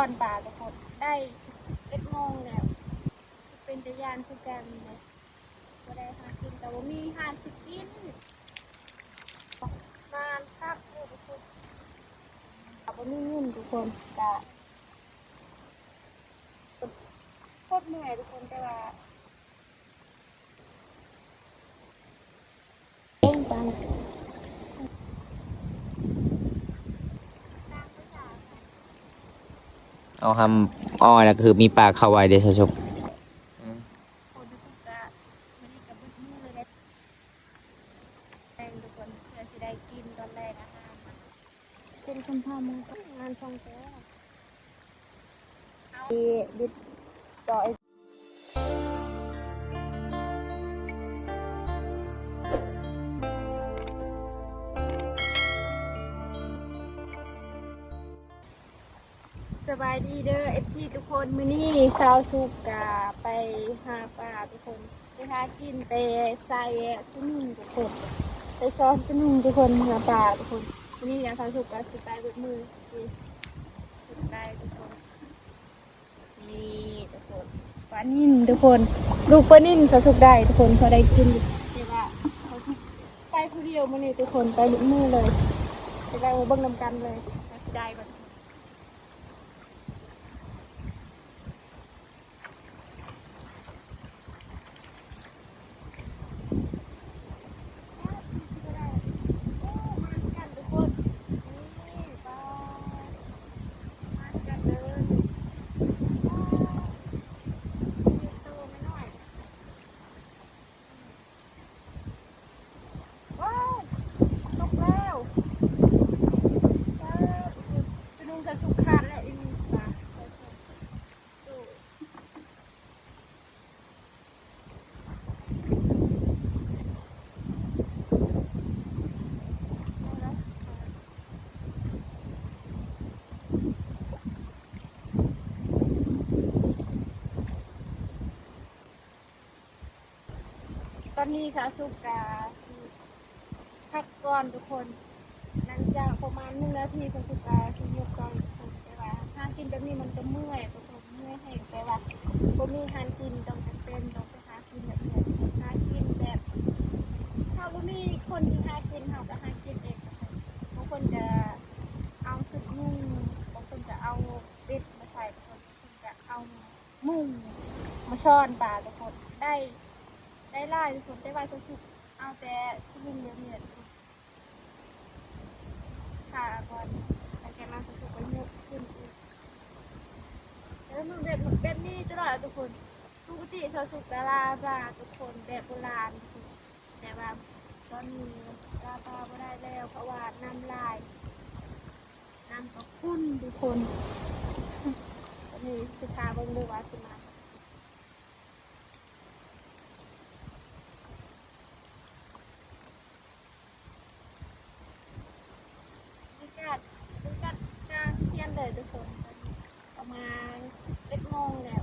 ตอนป่าทุกคนได้11 โมงแล้วเป็นตะยานคือกันเลยก็ได้หากินแต่ว่ามีหาสิกินนานคักเลยทุกคนแต่ว่ามีเงินทุกคนแต่โคตรเหนื่อยทุกคนแต่ว่าเองไปเอาทำอ้อยแล้วคือมีปลาเข้าไว้เดี๋ยวชมคนจะสุกจะไม่ได้กับมือเลยแรงทุกคนเพื่อจะได้กินตอนแรกอาหารเป็นคำพามืองานทองแท้ดิบต่อสบายดีเด้อ FC ทุกคนมื้อนี้ชาวสุกกะไปหาปลาทุกคนไปหากินไปใส่สนุงทุกคนไปซ้อนสนุงทุกคนหาปลาทุกคนมื้อนี้นะชาวสุกกะสิไปด้วยมือนี่สุดได้ทุกคนนี่ทุกคนปลานิ่นทุกคนลูกปลานิ่นชาวสุกได้ทุกคนพอได้กินแต่ว่าเขาสิไปผู้เดียวมื้อนี้ทุกคนไปด้วยมือเลยไปได้เบิ่งนำกันเลยได้บัดสุขานและอินปลาตอนนี้สาวสุกกาพักก่อนทุกคนหลังจากประมาณ1 นาทีสาวสุกกาสิยกก่อนทุกคนแต่ว่าหากินแบบนี้มันก็เมื่อยทุกคนเมื่อยให้แต่ว่าบ่มีหากินต้องจำเป็นต้องไปหากินแบบนี้หากินแบบถ้าบ่มีคนที่หากินเฮาก็หากินเองทุกคนบางคนจะเอาสุดนุ่งบางคนจะเอาเบ็ดมาใส่ทุกคนบางคนจะเอามุ้งมาช้อนปลาทุกคนได้ไล่ทุกคนได้ไล่สุกๆเอาแต่สลิงเดือดค่ะก่อนแต่แกมาสุกๆไปมุกขึ้นอีกแล้วมันแบบนี้ตลอดทุกคนปกติสุกๆดาราปลาทุกคนแบบโบราณแต่ว่าตอนนี้ปลาไม่ได้แล้วเพราะว่าน้ำลายน้ำก็ขุ่นทุกคนตอนนี้สุขาเบิ่งดูว่าสิมากัดกลางเที่ยงเลยทุกคนประมาณ11 โมงแล้ว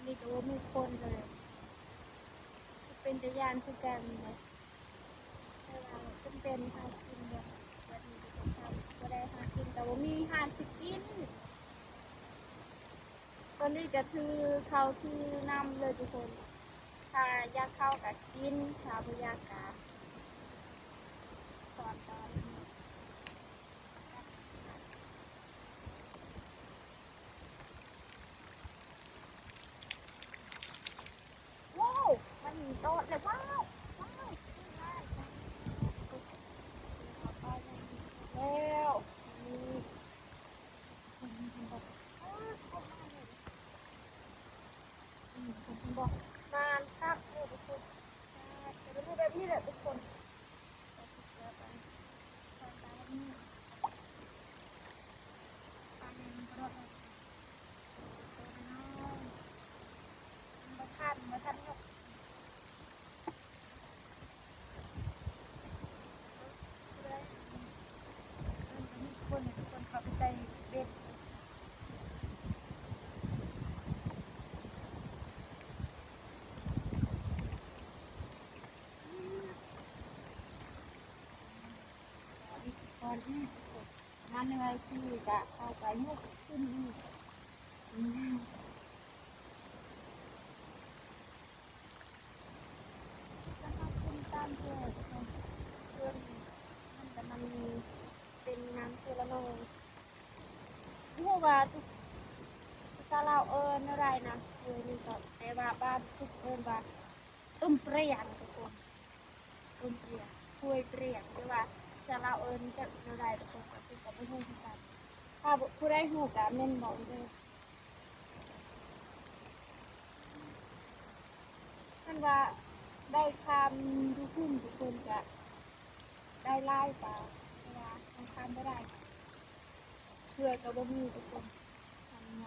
นี่ก็ว่ามีคนเลยเป็นตะยานคือกันเลยแต่ว่าเป็นหากินแบบนี้ทุกคนก็ได้หากินแต่ว่ามีหาสิกินตอนนี้ก็คือเขาคือนำเลยทุกคนถ้าอยากเข้ากับกินถ้าไม่อยากกะสอนตอนว้าวมันโตเลยว้าวแล้วบอกนานครับทุกคนจะรู้แบบนี้แหละทุกคน ที่มาเหนื่อยที่จะเอาไปยุกขึ้นอีกแล้วก็ขึ้นตามเพื่อนส่วนมันจะมันเป็นน้ำเซราโนหัวว่าทุกซาลาวอะไรนะนี่ก็แต่ว่าบ้านสุกว่าต้มเปรี้ยงทุกคนต้มเปรี้ยงช่วยเปรี้ยงหรือว่าซาลาวจะอะไรทุกคนก็คือกับไม่หูกันถ้าผู้ได้หูกับเม่นบอกเลยท่านว่าได้คำดูขึ้นทุกคนจะได้ไล่เปล่าเวลาทำคำไม่ได้เพื่อกับบ่มีทุกคนทำไง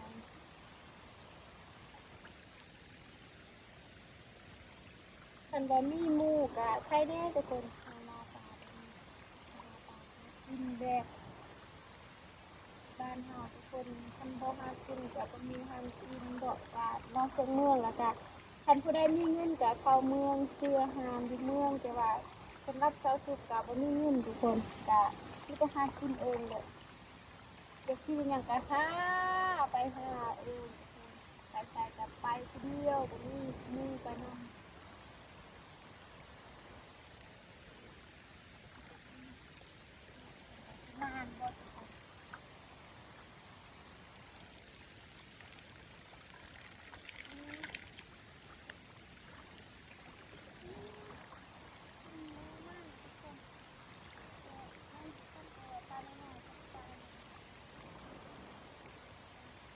ท่านว่ามีมูกอะใครได้ทุกคนมาปากินแบบบ้านเฮาทุกคนท่านบ่หากินกับบ่มีทางกินบอกว่านอกจากเมืองแล้วก็ท่านผู้ใดมีเงินกับเข้าเมืองเสื้อหามอยู่เมืองแต่ว่าสำหรับชาวสุขกับบ่มีเงินทุกคนก็ที่จะหากินเองเลยเดี๋ยวคืออย่างกะหาไปหาเองไปใส่กับไปคนเดียวก็มีไปนำนานบ่ทุกคน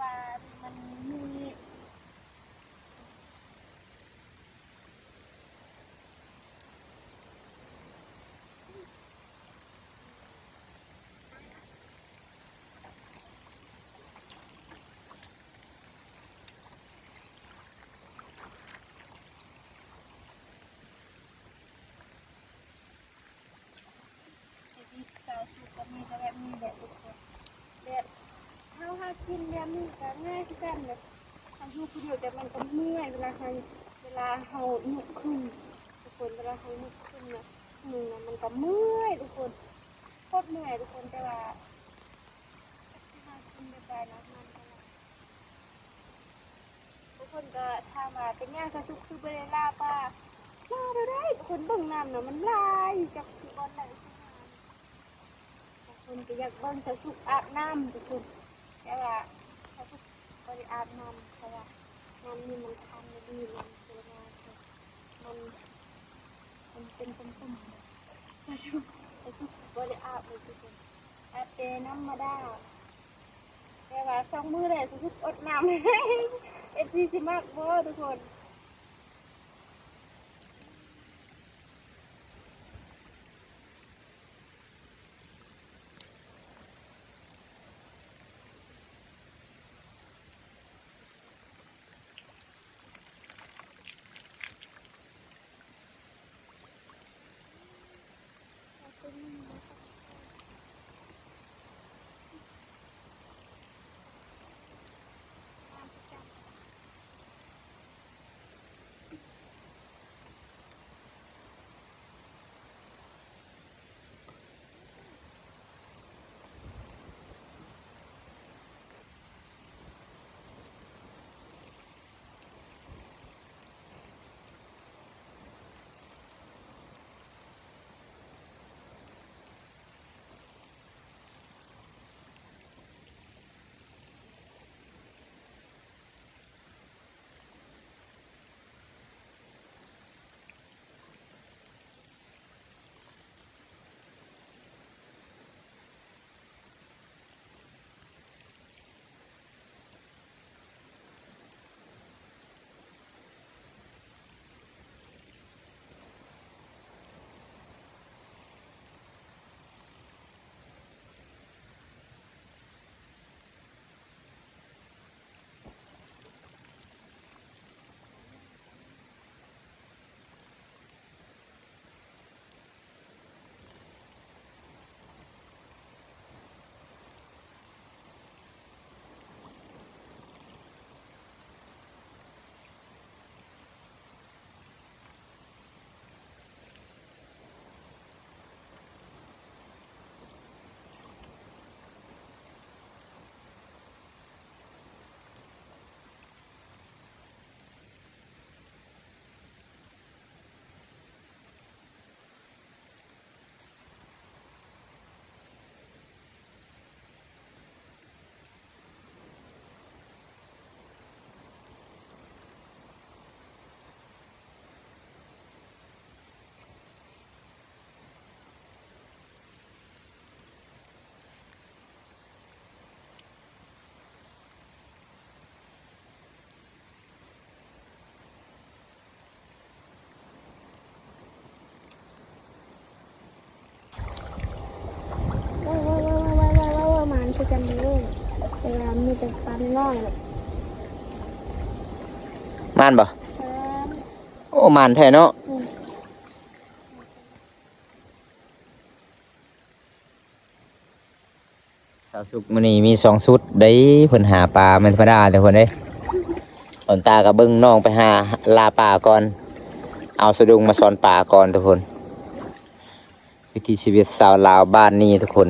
ปลามันมี ชีวิตสาวสุขก็มีแต่แบบนี้แหละทุกคนแบบเฮากินแบบนี้ก็ง่ายที่กันเลยเฮาอยู่คนเดียวแต่มันก็เมื่อยเวลาเฮาลุกขึ้นทุกคนเวลาเฮาลุกขึ้นนะมือน่ะมันก็เมื่อยทุกคนโคตรเมื่อยทุกคนแต่ว่าที่เฮากินไปนะมันก็ทุกคนก็ถามว่าเป็นย่างสาวสุขคือบ่ได้ลาป่าลาบ่ได้ทุกคนเบิ่งน้ำน่ะมันลายจักสิบ่ได้ คนก็อยากเบิ่งสาวสุกอาบน้ำทุกคนแต่ว่าสาวสุกบ่ได้อาบน้ำเพราะว่าน้ำนี่มันคันไม่ดีมันเสียมามันมันเป็นตุ่มๆสาวสุกบ่ได้อาบเลยทุกคนอาบแต่น้ำมาได้แต่ว่าสองมื้อเลยสาวสุกอดน้ำเลยFC สิมากบ่ทุกคน แต่ว่ามีแต่ปลาน้อยเลย ม่านบ่ เออ โอ้ม่านแท้เนาะ อืม สาวสุกมื้อนี้มี2ชุดได้เพิ่นหาปลาแม่นธรรมดาแต่เพิ่นเด้ตอนตาก็เบิ่งน้องไปหาลาปลาก่อนเอาสะดุงมาสอนปลาก่อนทุกคนวิถีชีวิตสาวลาวบ้านนี้ทุกคน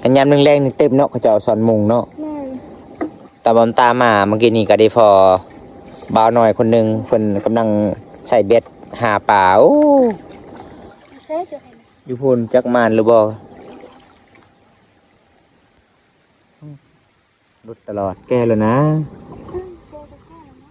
อันยามแรงๆนี่เต็มเนาะเขาเจ้าสอนมุงเนาะ แม่ ตาบอมตามาเมื่อกี้นี่ก็ได้พอบ่าวน้อยคนหนึงเพิ่นกำลังใส่เบ็ดหาปลาโอ้ เซ่จะเห็น อยู่พุ่นจักมานหรือบ่รุดตลอดแก้แล้วนะ โบจะแค่ไหนนะ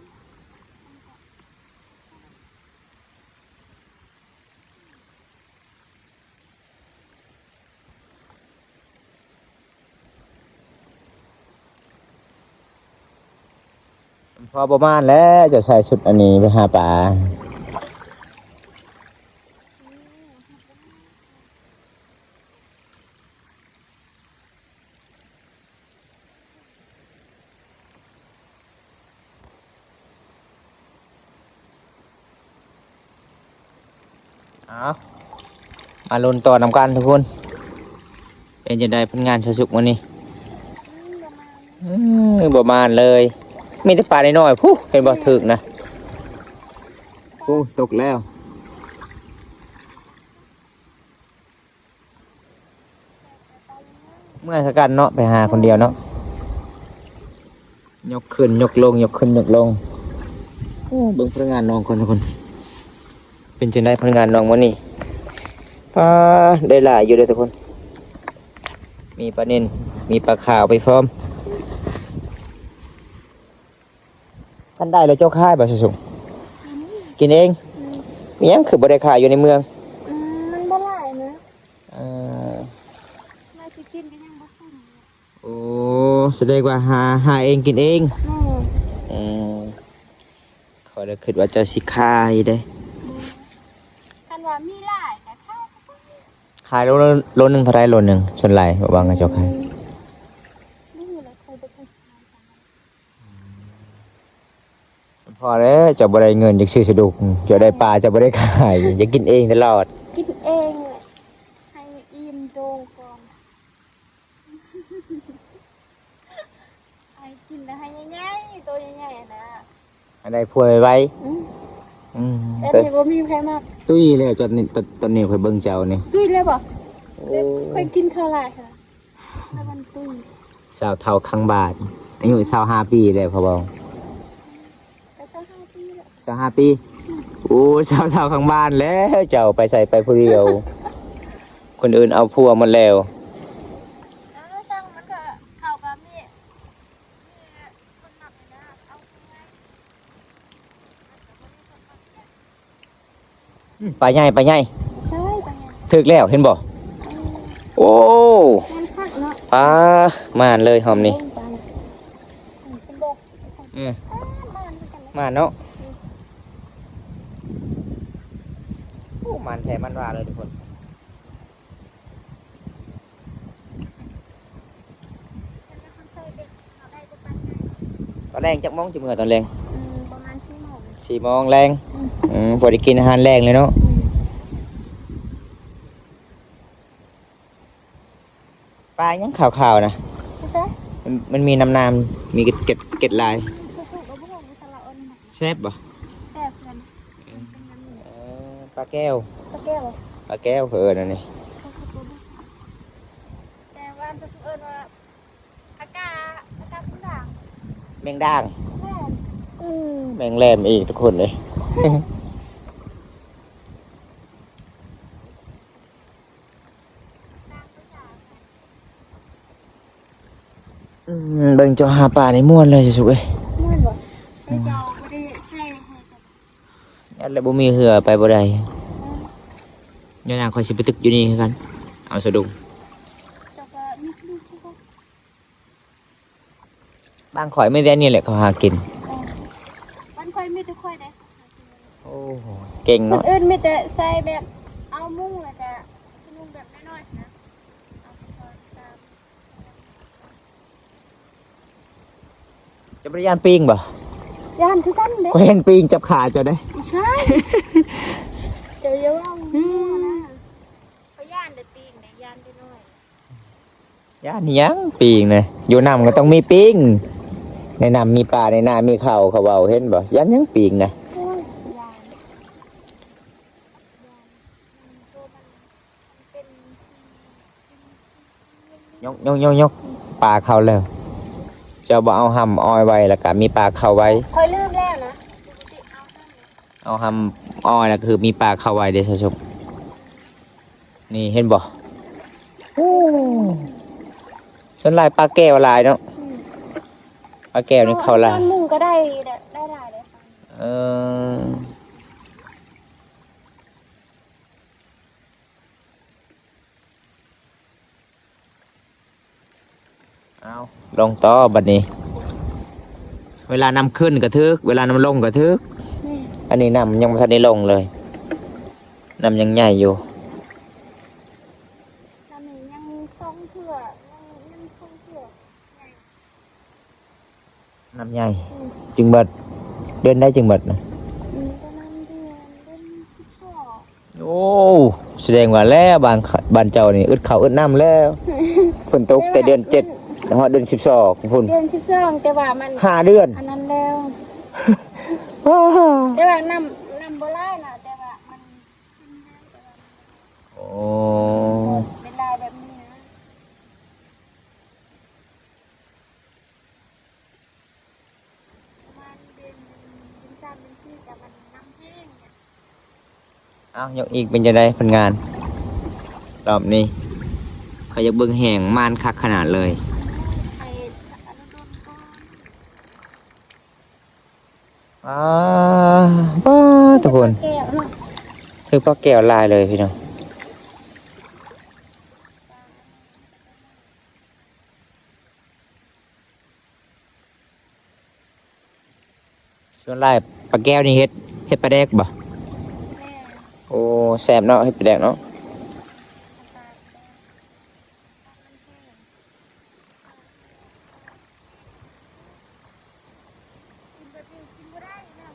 พอประมาณแล้วจะใส่ชุดอันนี้ไปหาปลาเอามาลุ้นต่อนำกันทุกคน เป็นจะได้ผลงานชาสุกวันนี้ ประมาณนี้ประมาณเลย มีแต่ปลาน้อยๆผู้เห็นบ่ถึกนะผู้ตกแล้ว เมื่อยสักกันเนาะไปหาคนเดียวเนาะยกขึ้นยกลงยกขึ้นยกลงโอ้เบิ่งพนักงานน้องคนทุกคน เป็นจังได้พนักงานน้องวันนี้ปลาได้หลายอยู่เลยทุกคน มีปลาเน่นมีปลาขาวไปพร้อมท่านได้แล้วเจ้าค่ายบ่สุสุกินเองมีหยังคือบ่ได้ขายอยู่ในเมือง มันบ่หลายนะ เอ่อ มาสิกินก็ยังบ่คุ้ม โอ้แสดงว่าหาเองกินเอง แม่ อืมขอยเลยคิดว่าเจ้าสิขายเด้ คันว่ามีหลายแต่ถ้า ขายโลนึงเท่าไรโลนึงส่วนไรบางกระเจ้าขาย ไม่มีอะไรเคยไปเคย พอแล้วเจะบ่ได้เงินจากซื้อสะดุกเจะได้ปลาเจะบ่ได้ขายอยากกินเองตลอด กินเองเลยให้อิ่มโดงก่อนให้กินแล้วให้ใหญ่ๆตัวใหญ่ๆนะ อันใดพวยไว้ อืม อืม แต่นี่บ่มีใครมาก ตุ้ยเลยจนนี้ตอนนี้ข่อยเบิ่งเจ้านี่ ตุ้ยเลยบ่ โอ้ เคยกินข้าวหลายค่ะแล้วมันตุ้ย สาวเท่าข้างบาทอายุ25ปีแล้วเขาบอก แต่ก็5 ปีแล้ว 25ปีโอ้สาวเท่าข้างบ้านแล้วเจ้าไปใส่ไปผู้เดียว คนอื่นเอาพัวหมดแล้ว แล้วช่างมันก็เข้ากับมีคนหนักเลยนะเอาไง ปลาใหญ่ปลาใหญ่ ใช่จังไง ถึกแล้วเห็นบ่โอ้ มันคักเนาะ ปลามานเลยหอมนี่ เป็นบก อืม บ้านกัน มานเนาะโอ้มันแท้มันว่าเลยทุกคนตอนแรงจักโมงจะเมื่อตอนแรง ประมาณ4 โมง 4 โมงแรงพอได้กินอาหารแรงเลยเนาะปลายังขาวๆนะ ใช่ มันมีน้ำมีเกล็ดลาย สุกๆก็บ่มีสละอ่อน แซ่บบ่ แซ่บกันเป็นน้ำหนึ่ง ปลาแก้ว ตะแก้ว ปลาแก้วเพิ่นอันนี้ แต่ว่าจะเอิ้นว่าอากาศด่าง แมงด่าง แม่ แมงแลมอีกทุกคนเลย เบิ่งเจ้าหาปลาในม่วนเลยสุกๆเอ้ย ม่วนบ่ให้เจ้าบ่ได้ใส่ให้กับ ยันแล้วบ่มีเหือไปบ่ได้เดี๋ยวนางคอยสิไปตึกอยู่นี่คือกัน เอาสะดุ้ง เจ้าก็มีสนุกทุกคน บางข่อยไม่ได้นี่แหละเขาหากิน มันค่อยมีแต่ค่อยได้ โอ้โหเก่ง คน เนาะ อื่นมีแต่ใส่แบบเอามุ้งแล้วก็สนุกแบบน้อยๆนะเอาไปช้อนตาม จะบริยานปิงบ่ ย่านคือกันเด้ ก็เห็นปิงจับขาเจ้าได้ ใช่เจอเยอะเอานะเขาย่านเด็ดปีงเนี่ยย่านไปหน่อย ย่านหยังปิงนะอยู่น้ำก็ต้องมีปิงในน้ำมีปลาในนามีเขาเขาเบาเห็นบ่ย่านหยังปิงนะ โอ้ยย่านตัวมันเป็นยกปลาเข้าแล้วเจ้าบ่เอาหำอ้อยไว้แล้วก็มีปลาเข้าไว้ คอยลืมแล้วนะปกติเอาให้เอาหำอ้อยแล้วก็คือมีปลาเข้าไว้เด้อชมนี่เห็นบ่โอ้ส่วนลายปลาแก้วลายเนาะปลาแก้วนี่เข้าลาย ตอนหนึ่งก็ได้หลายเลยค่ะ เออเอาลงต่อบัดนี้ เวลานำขึ้นกระทึก เวลานำลงกระทึก นี่ อันนี้นำยังไม่ทันได้ลงเลยนำยังใหญ่อยู่ ตอนนี้ยังทรงเถื่อยังทรงเถื่อไง นำใหญ่ จึงเบิดเดินได้จึงเบิดนะ ตอนนั้นเดือน12 โอ้แสดงว่าแล้วบ้านเจ้านี่อึดข้าวอึดน้ำแล้วฝนตกแต่เดือน7ฮอดเดือน12พุ่น เดือน12แต่ว่ามัน 5 เดือน อันนั้นแล้วแต่ว่านำบ่หลายนะแต่ว่ามันแต่ว่า โอ้ เป็นลายแบบนี้นะประมาณเดือน3เดือน4แต่มันน้ำแห้งเนี่ย เอายกอีกเป็นจะได้ผลงานรอบนี้เขาจะเบิ่งแห่งม่านคักขนาดเลย ไปอนุโลมก่อน ป้าทุกคน แก้วเนาะ คือพ่อแก้วลายเลยพี่น้องส่วนลายปลาแก้วนี่เฮ็ดปลาแดกบ่ แม่ โอ้แซ่บเนาะเฮ็ดปลาแดกเนาะ กินแบบนี้กินบ่ได้นะ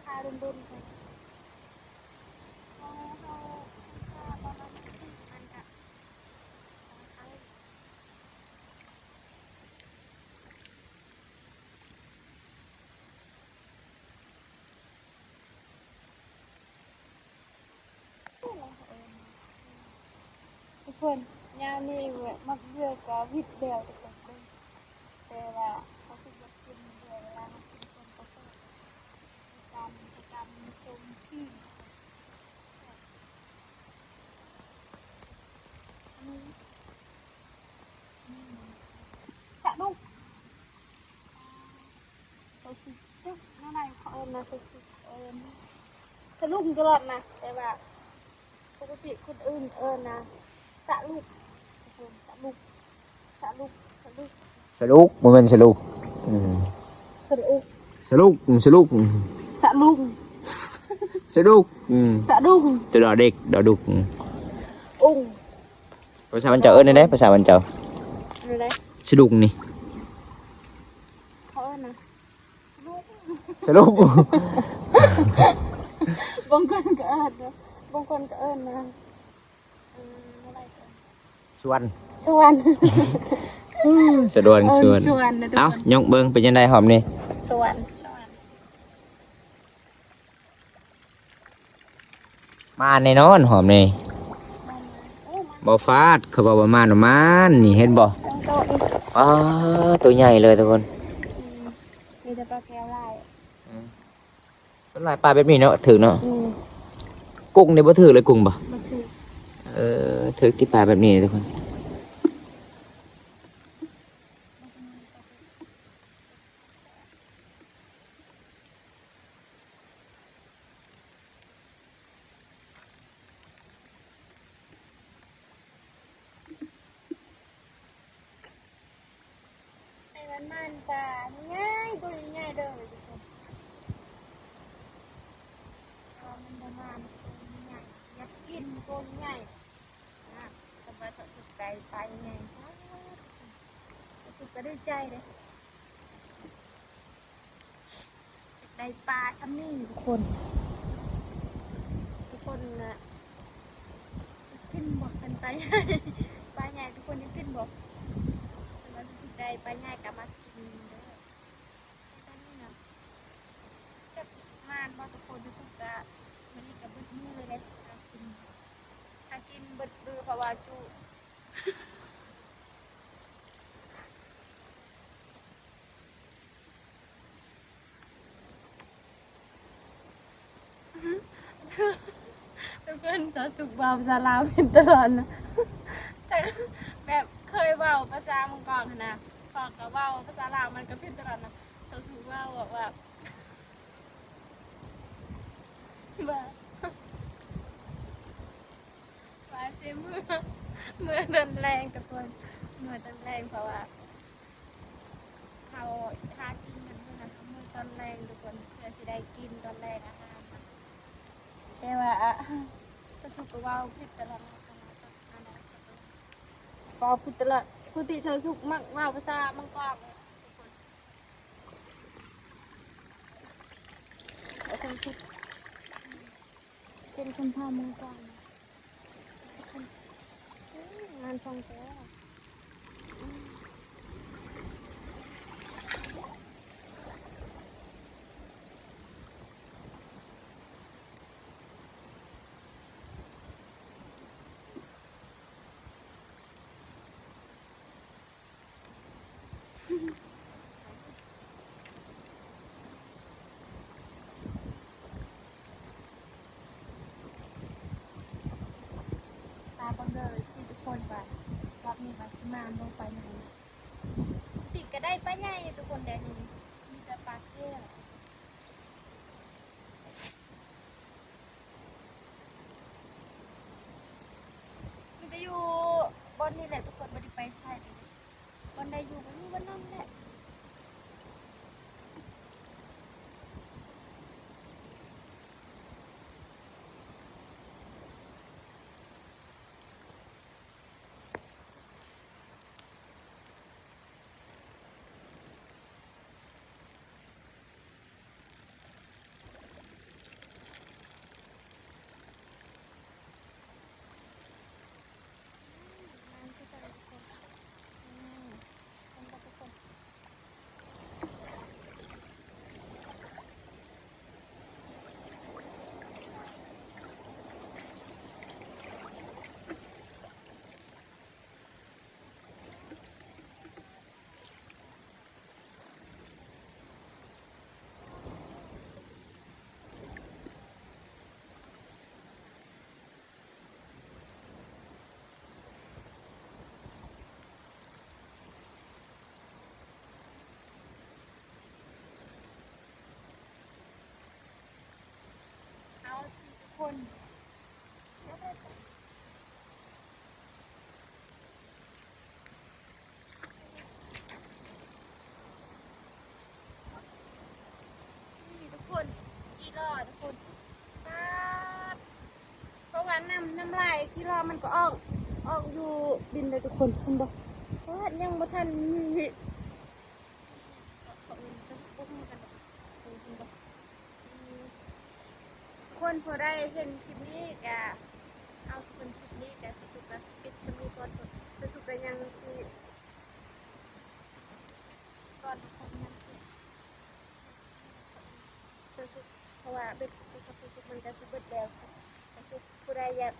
ทารุนๆกันเอาทาประมาณ10อันกะเอา ทุกคนยามนี้แบบมักเบื่อก็วิดเดียวทุกคนเลยแต่ว่าเขาสิอยากกินเบื่อเวลาเขากินส้มก็ส้มการส้มที่อันนี้สะดุกโซซิจุ๊บนั่นไงเขาเอิญนะโซซิเอิญสะดุกตลอดนะแต่ว่าปกติคนอื่นเอิญนะสะลุกทุกคนสะลุกสะลุกสะลุก สลุกมันเป็นสลุกอืม สะลุก สลุกสลุก สะลุก สลุกอืม สะดุ้ง ตัวดอเด็กดอดุก อุ้ง ภาษาบันเจ้าเอิ้นได้ภาษาบันเจ้า อะไร สลุกนี่ เขาเอิ้นนะสะลุก สลุก บางคนก็เอิ้นนะบางคนก็เอิ้นนะอะไรกัน สวน ชวน สะดวนสวน ชวนนะทุก เอ้า คน ยกเบิ่งเป็นยังไงหอมนี่ ชวนชวน มาแน่นอนหอมนี่ มันโอ้มัน บ่ฟาดเขาบอกว่ามาหนอมานนี่เห็นบ่ ต้องโตอีก อ้าตัวใหญ่เลยทุกคน มีแต่ปลาแก้วลาย เป็นลายปลาแบบนี้เนาะถือเนาะ อืม กุ้งนี่บ่ถือเลยกุ้งบ่ มันคือ ถือที่ปลาแบบนี้ทุกคน มันปลาง่ายตัวง่ายเด้อทุกคนมันประมาณตัวง่ายอยากกินตัวง่ายนะสบายสุดใจไปไงสุดก็ได้ใจเลยได้ปลาชั้นนี่ทุกคนนะกินบอกกันไปปลาใหญ่ทุกคนยังกินบอกสบายสุดใจปลาใหญ่กลับมากินเด้อตอนนี้นะจะมานบอกทุกคนทุกจะมันนี่กับบึ้ดมือเลยเลยถ้ากินบึดบือเพราะว่าจูเพื่อนจะจุกเบาภาษาลาวเป็นตลอดนะแต่แบบเคยเบาภาษามังกรนะพอกับเบาภาษาลาวมันก็เป็นตลอดนะจะจุกเบาแบบว่าเสียเมื่อเดินแรงกับคนเมื่อเดินแรงเพราะว่าเขาหากินกันเมื่อนั้นเมื่อตอนแรงทุกคนเพื่อจะได้กินตอนแรกอาหารแต่ว่าจะสุกเบาพิจารณาพอพิจารณาผู้ติชาวสุกมากว่าภาษามังกรคนสุกเป็นคนพามังกรงานฟองแก้วบังเอิญสิทุกคนไปรอบนี้มาสิมาลงไปไหนติดก็ได้ป้าใหญ่ทุกคนเดี๋ยวนี้มีแต่ปลาเที่ยวมันจะอยู่บนนี่แหละทุกคนไม่ได้ไปใช่เลยบนใดอยู่บนนี้บนนั่นแหละเอาสิทุกคนนี่ทุกคนกี่รอทุกคนป้าเพราะว่าน้ำลายที่รอมันก็ออกอยู่ดินเลยทุกคนคุณบอกเพราะว่ายังบ่ทันมีคนพอได้เห็นคลิปนี้กะเอาคนคลิปนี้กะสุกะปิดสมีก่อนสุกะยังสิก่อนของมันสุกเพราะว่าเบ็ดสุกมันจะสุกเบิดแล้วสุกผู้ใดอยาก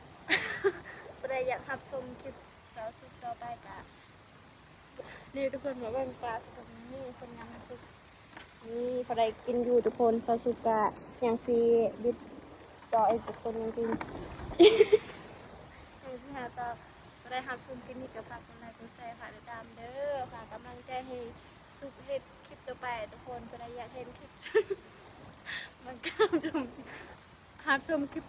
ผู้ใดอยากรับชมคลิปสาวสุกต่อไปกะนี่ทุกคนมาเบิ่งปลาตรงนี้คนงามสุกนี่พอได้กินอยู่ทุกคนสาวสุกะอย่างซีบิดต่อไอ้ทุกคนจริงๆที่หาต่อได้หาชมคลิปนี้กับฝากกดไลค์กดแชร์ฝากติดตามเด้อฝากกำลังใจให้สุกเห็ดคลิปต่อไปทุกคนก็ได้อยากเห็นคลิปมันก็หาชมคลิป